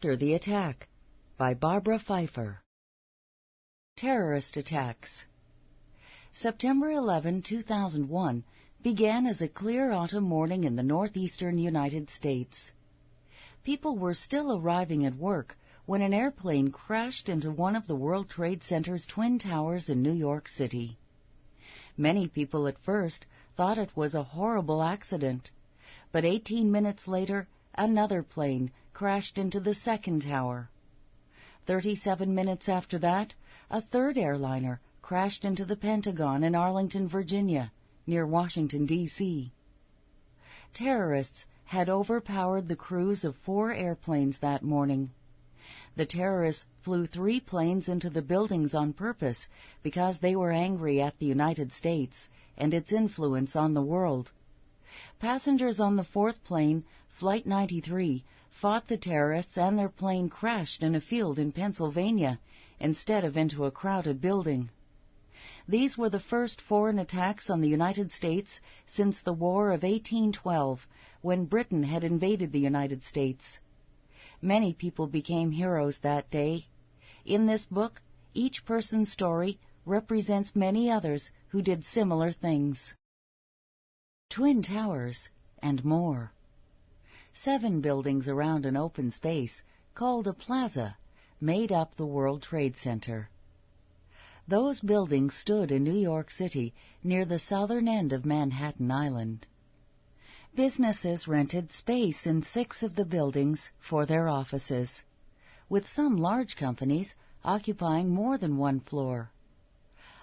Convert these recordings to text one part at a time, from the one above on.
After the Attack by Barbara Pfeiffer. Terrorist attacks. September 11, 2001 began as a clear autumn morning in the northeastern United States. People were still arriving at work when an airplane crashed into one of the World Trade Center's twin towers in New York City. Many people at first thought it was a horrible accident, but 18 minutes later, another plane crashed into the second tower. 37 minutes after that, a third airliner crashed into the Pentagon in Arlington, Virginia, near Washington, D.C. Terrorists had overpowered the crews of 4 airplanes that morning. The terrorists flew 3 planes into the buildings on purpose because they were angry at the United States and its influence on the world. Passengers on the 4th plane, Flight 93, fought the terrorists, and their plane crashed in a field in Pennsylvania instead of into a crowded building. These were the first foreign attacks on the United States since the War of 1812, when Britain had invaded the United States. Many people became heroes that day. In this book, each person's story represents many others who did similar things. Twin Towers and more. 7 buildings around an open space, called a plaza, made up the World Trade Center. Those buildings stood in New York City near the southern end of Manhattan Island. Businesses rented space in 6 of the buildings for their offices, with some large companies occupying more than one floor.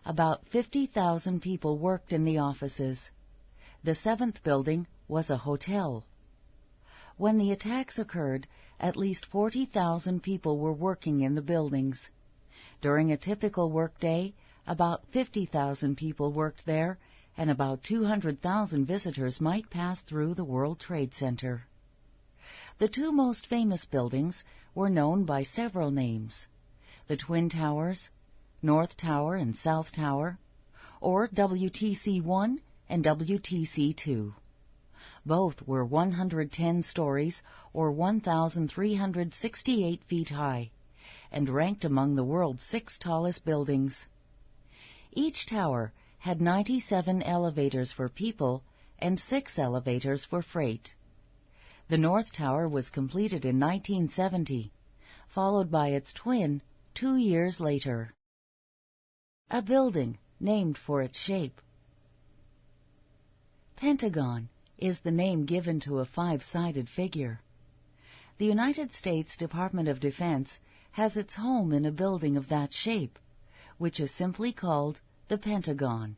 About 50,000 people worked in the offices. The 7th building was a hotel. When the attacks occurred, at least 40,000 people were working in the buildings. During a typical workday, about 50,000 people worked there, and about 200,000 visitors might pass through the World Trade Center. The 2 most famous buildings were known by several names: the Twin Towers, North Tower and South Tower, or WTC-1 and WTC-2. Both were 110 stories, or 1,368 feet high, and ranked among the world's 6 tallest buildings. Each tower had 97 elevators for people and 6 elevators for freight. The North Tower was completed in 1970, followed by its twin 2 years later. A building named for its shape. Pentagon is the name given to a 5-sided figure. The United States Department of Defense has its home in a building of that shape, which is simply called the Pentagon.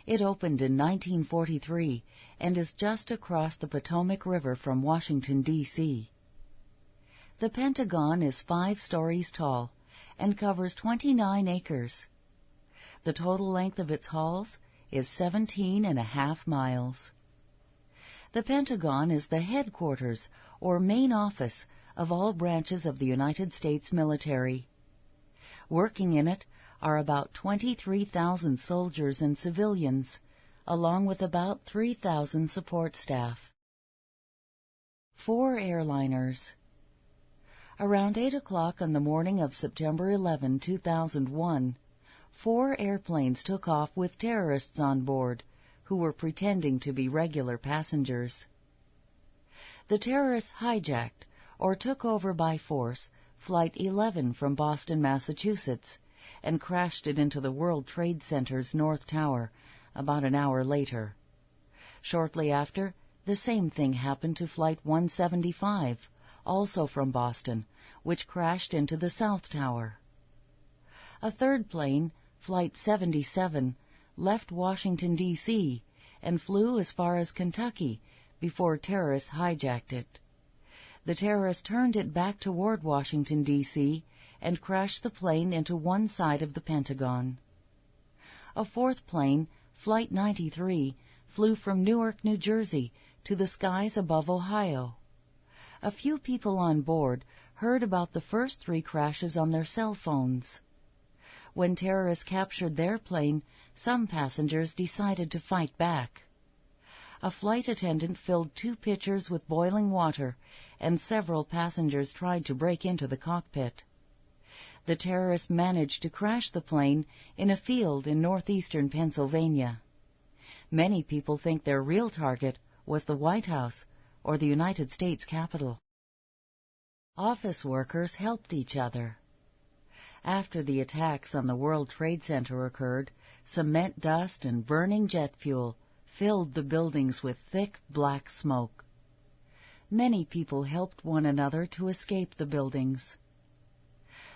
It opened in 1943 and is just across the Potomac River from Washington, D.C. The Pentagon is 5 stories tall and covers 29 acres. The total length of its halls is 17.5 miles. The Pentagon is the headquarters or main office of all branches of the United States military. Working in it are about 23,000 soldiers and civilians, along with about 3,000 support staff. 4 airliners. Around 8 o'clock on the morning of September 11, 2001, 4 airplanes took off with terrorists on board who were pretending to be regular passengers. The terrorists hijacked or took over by force Flight 11 from Boston, Massachusetts, and crashed it into the World Trade Center's North Tower about an hour later. Shortly after, the same thing happened to Flight 175, also from Boston, which crashed into the South Tower. A third plane, Flight 77, left Washington, D.C., and flew as far as Kentucky before terrorists hijacked it. The terrorists turned it back toward Washington, D.C., and crashed the plane into one side of the Pentagon. A 4th plane, Flight 93, flew from Newark, New Jersey, to the skies above Ohio. A few people on board heard about the first 3 crashes on their cell phones. When terrorists captured their plane, some passengers decided to fight back. a flight attendant filled 2 pitchers with boiling water, and several passengers tried to break into the cockpit. The terrorists managed to crash the plane in a field in northeastern Pennsylvania. Many people think their real target was the White House or the United States Capitol. Office workers helped each other. After the attacks on the World Trade Center occurred, cement dust and burning jet fuel filled the buildings with thick black smoke. Many people helped one another to escape the buildings.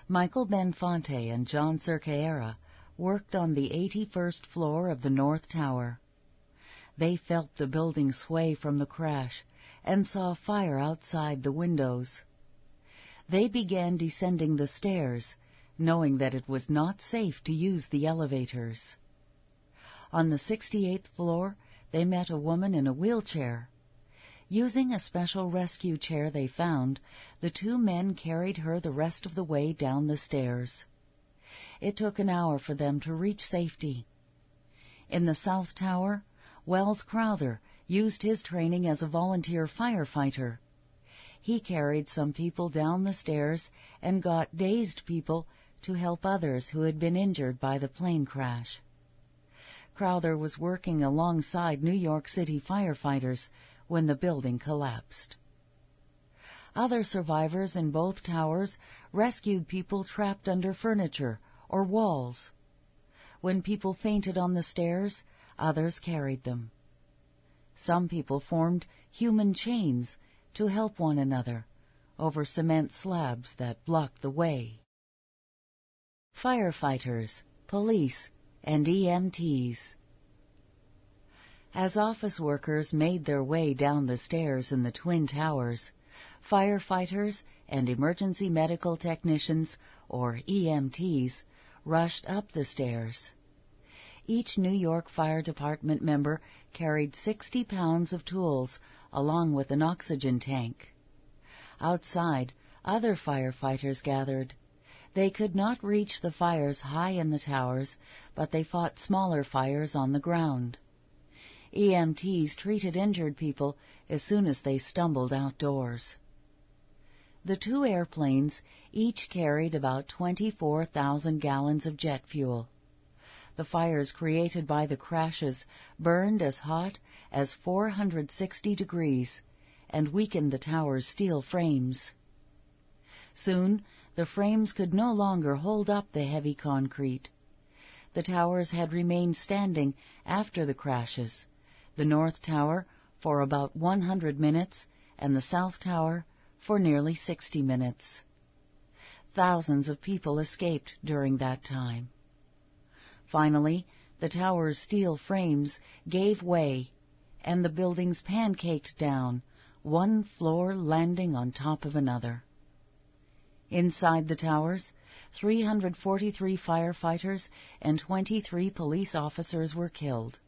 Michael Benfonte and John Cerqueira worked on the 81st floor of the North Tower. They felt the building sway from the crash and saw fire outside the windows. They began descending the stairs, knowing that it was not safe to use the elevators. On the 68th floor, they met a woman in a wheelchair. Using a special rescue chair they found, the 2 men carried her the rest of the way down the stairs. It took an hour for them to reach safety. In the South Tower, Wells Crowther used his training as a volunteer firefighter. He carried some people down the stairs and got dazed people to help others who had been injured by the plane crash. Crowther was working alongside New York City firefighters when the building collapsed. Other survivors in both towers rescued people trapped under furniture or walls. When people fainted on the stairs, others carried them. Some people formed human chains to help one another over cement slabs that blocked the way. Firefighters, police, and EMTs. As office workers made their way down the stairs in the Twin Towers, firefighters and emergency medical technicians, or EMTs, rushed up the stairs. Each New York Fire Department member carried 60 pounds of tools, along with an oxygen tank. Outside, other firefighters gathered. They could not reach the fires high in the towers, but they fought smaller fires on the ground. EMTs treated injured people as soon as they stumbled outdoors. The 2 airplanes each carried about 24,000 gallons of jet fuel. The fires created by the crashes burned as hot as 460 degrees and weakened the tower's steel frames. Soon, the frames could no longer hold up the heavy concrete. The towers had remained standing after the crashes, the North Tower for about 100 minutes and the South Tower for nearly 60 minutes. Thousands of people escaped during that time. Finally, the tower's steel frames gave way, and the buildings pancaked down, one floor landing on top of another. Inside the towers, 343 firefighters and 23 police officers were killed.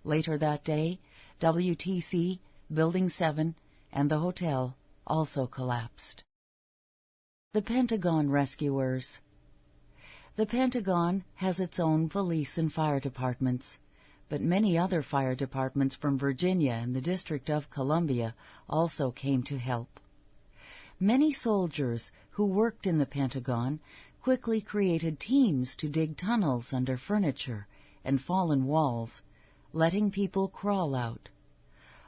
Later that day, WTC, Building 7, and the hotel also collapsed. The Pentagon Rescuers. The Pentagon has its own police and fire departments, but many other fire departments from Virginia and the District of Columbia also came to help. Many soldiers who worked in the Pentagon quickly created teams to dig tunnels under furniture and fallen walls, letting people crawl out.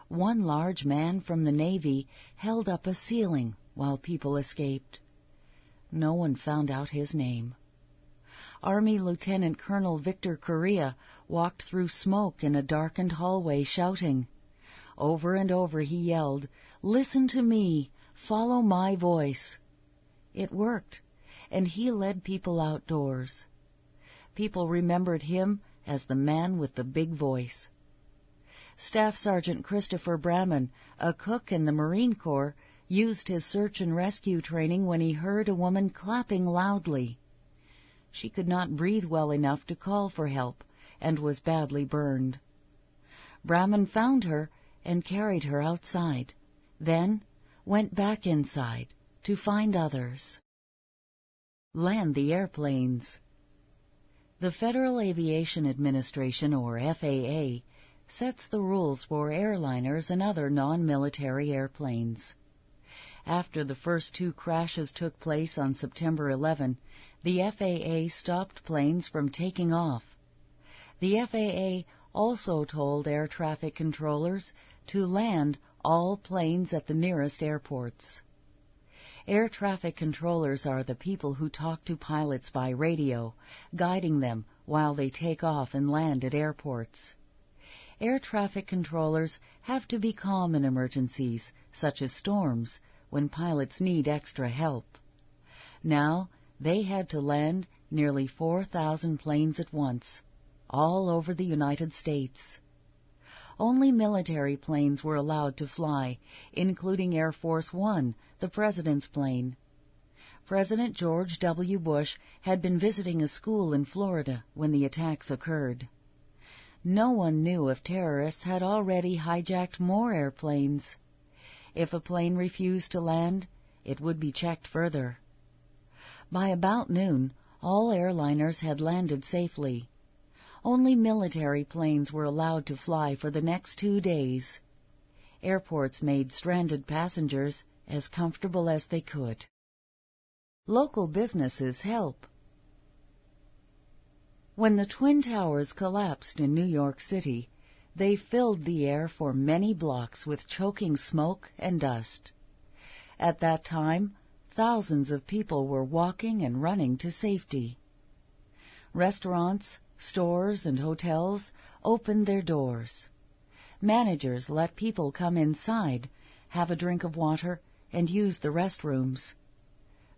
One large man from the Navy held up a ceiling while people escaped. No one found out his name. Army Lieutenant Colonel Victor Correa walked through smoke in a darkened hallway shouting. Over and over he yelled, "Listen to me! Follow my voice!" It worked, and he led people outdoors. People remembered him as the man with the big voice. Staff Sergeant Christopher Bramman, a cook in the Marine Corps, used his search and rescue training when he heard a woman clapping loudly. She could not breathe well enough to call for help and was badly burned. Bramman found her and carried her outside, then went back inside to find others. Land the airplanes. The Federal Aviation Administration, or FAA, sets the rules for airliners and other non-military airplanes. After the first two crashes took place on September 11, the FAA stopped planes from taking off. The FAA also told air traffic controllers to land all planes at the nearest airports. Air traffic controllers are the people who talk to pilots by radio, guiding them while they take off and land at airports. Air traffic controllers have to be calm in emergencies, such as storms, when pilots need extra help. Now, they had to land nearly 4,000 planes at once, all over the United States. Only military planes were allowed to fly, including Air Force One, the President's plane. President George W. Bush had been visiting a school in Florida when the attacks occurred. No one knew if terrorists had already hijacked more airplanes. If a plane refused to land, it would be checked further. By about noon, all airliners had landed safely. Only military planes were allowed to fly for the next 2 days. Airports made stranded passengers as comfortable as they could. Local businesses help. When the Twin Towers collapsed in New York City, they filled the air for many blocks with choking smoke and dust. At that time, thousands of people were walking and running to safety. Restaurants, stores, and hotels opened their doors. Managers let people come inside, have a drink of water, and use the restrooms.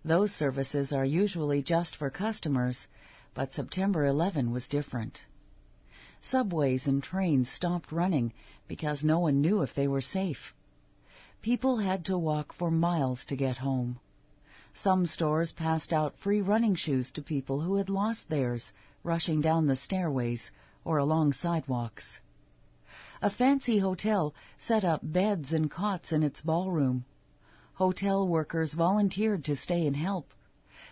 Those services are usually just for customers, but September 11 was different. Subways and trains stopped running because no one knew if they were safe. People had to walk for miles to get home. Some stores passed out free running shoes to people who had lost theirs, rushing down the stairways or along sidewalks. A fancy hotel set up beds and cots in its ballroom. Hotel workers volunteered to stay and help.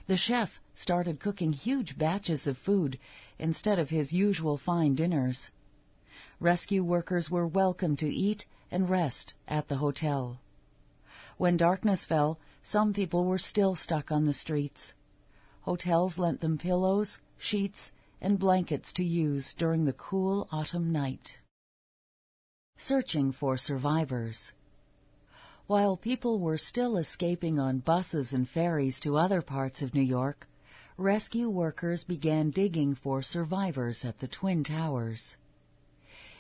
The chef started cooking huge batches of food instead of his usual fine dinners. Rescue workers were welcome to eat and rest at the hotel. When darkness fell, some people were still stuck on the streets. Hotels lent them pillows, sheets, and blankets to use during the cool autumn night. Searching for survivors. While people were still escaping on buses and ferries to other parts of New York, rescue workers began digging for survivors at the Twin Towers.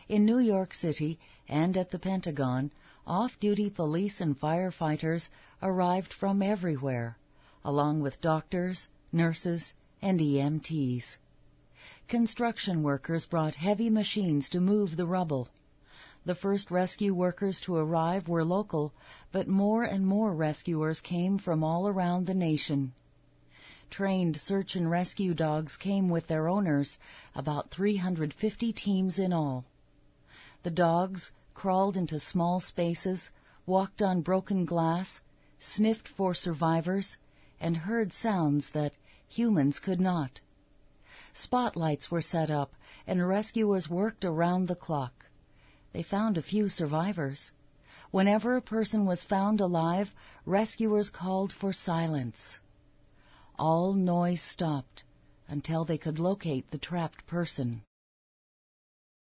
In New York City and at the Pentagon, off-duty police and firefighters arrived from everywhere, along with doctors, nurses, and EMTs. Construction workers brought heavy machines to move the rubble. The first rescue workers to arrive were local, but more and more rescuers came from all around the nation. Trained search and rescue dogs came with their owners, about 350 teams in all. The dogs crawled into small spaces, walked on broken glass, sniffed for survivors, and heard sounds that humans could not. Spotlights were set up, and rescuers worked around the clock. They found a few survivors. Whenever a person was found alive, rescuers called for silence. All noise stopped until they could locate the trapped person.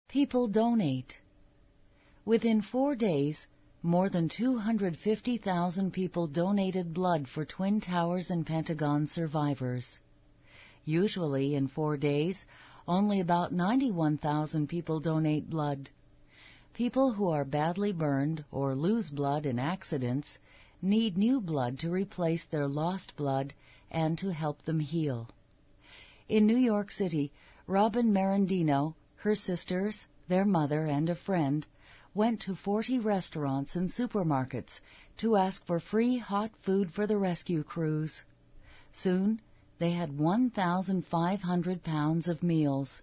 People donate. Within 4 days, more than 250,000 people donated blood for Twin Towers and Pentagon survivors. Usually, in 4 days, only about 91,000 people donate blood. People who are badly burned or lose blood in accidents need new blood to replace their lost blood and to help them heal. In New York City, Robin Marandino, her sisters, their mother, and a friend went to 40 restaurants and supermarkets to ask for free hot food for the rescue crews. Soon, they had 1,500 pounds of meals.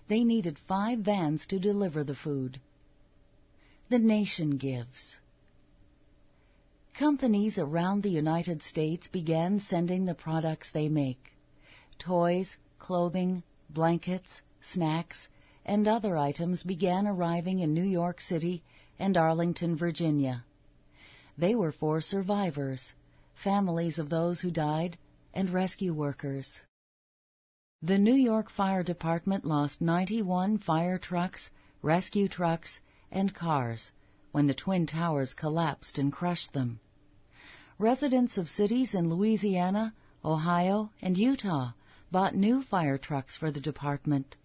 They needed 5 vans to deliver the food. The nation gives. Companies around the United States began sending the products they make: toys, clothing, blankets, snacks, and other items began arriving in New York City and Arlington, Virginia. They were for survivors, families of those who died, and rescue workers. The New York Fire Department lost 91 fire trucks, rescue trucks, and cars when the Twin Towers collapsed and crushed them. Residents of cities in Louisiana, Ohio, and Utah bought new fire trucks for the department.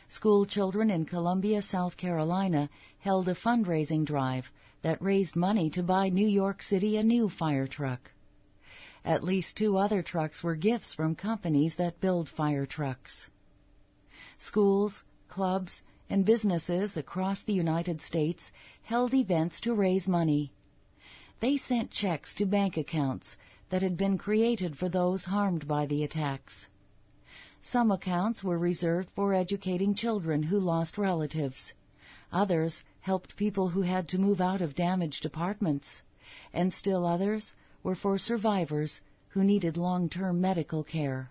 School children in Columbia, South Carolina, held a fundraising drive that raised money to buy New York City a new fire truck. At least 2 other trucks were gifts from companies that build fire trucks. Schools, clubs, and businesses across the United States held events to raise money. They sent checks to bank accounts that had been created for those harmed by the attacks. Some accounts were reserved for educating children who lost relatives. Others helped people who had to move out of damaged apartments, and still others were for survivors who needed long-term medical care.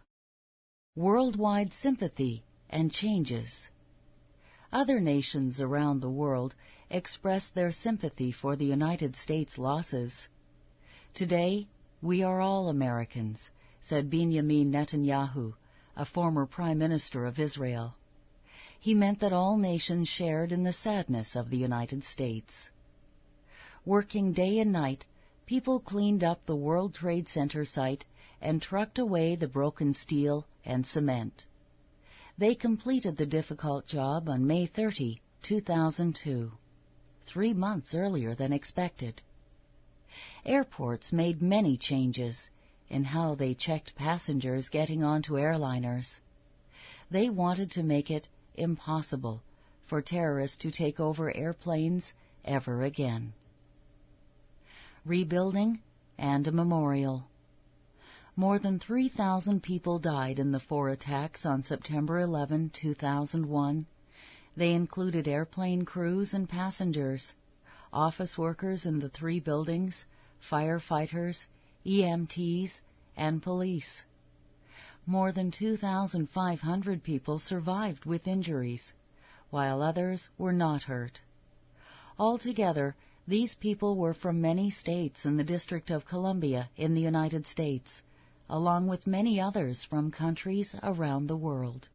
Worldwide sympathy and changes. Other nations around the world expressed their sympathy for the United States' losses. Today, we are all Americans, said Benjamin Netanyahu, a former Prime Minister of Israel. He meant that all nations shared in the sadness of the United States. Working day and night, people cleaned up the World Trade Center site and trucked away the broken steel and cement. They completed the difficult job on May 30, 2002, 3 months earlier than expected. Airports made many changes in how they checked passengers getting onto airliners. They wanted to make it impossible for terrorists to take over airplanes ever again. Rebuilding and a memorial. More than 3,000 people died in the 4 attacks on September 11, 2001. They included airplane crews and passengers, office workers in the 3 buildings, firefighters, EMTs, and police. More than 2,500 people survived with injuries, while others were not hurt. Altogether, these people were from many states in the District of Columbia in the United States, along with many others from countries around the world.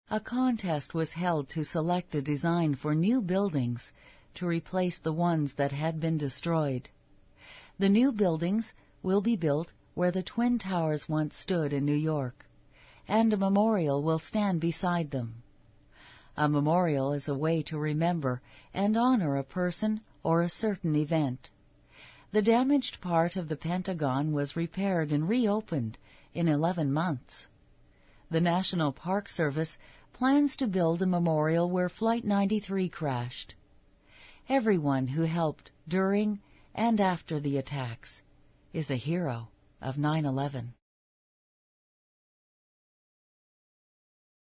A contest was held to select a design for new buildings to replace the ones that had been destroyed. The new buildings will be built where the Twin Towers once stood in New York, and a memorial will stand beside them. A memorial is a way to remember and honor a person or a certain event. The damaged part of the Pentagon was repaired and reopened in 11 months. The National Park Service plans to build a memorial where Flight 93 crashed. Everyone who helped during and after the attacks is a hero of 9/11.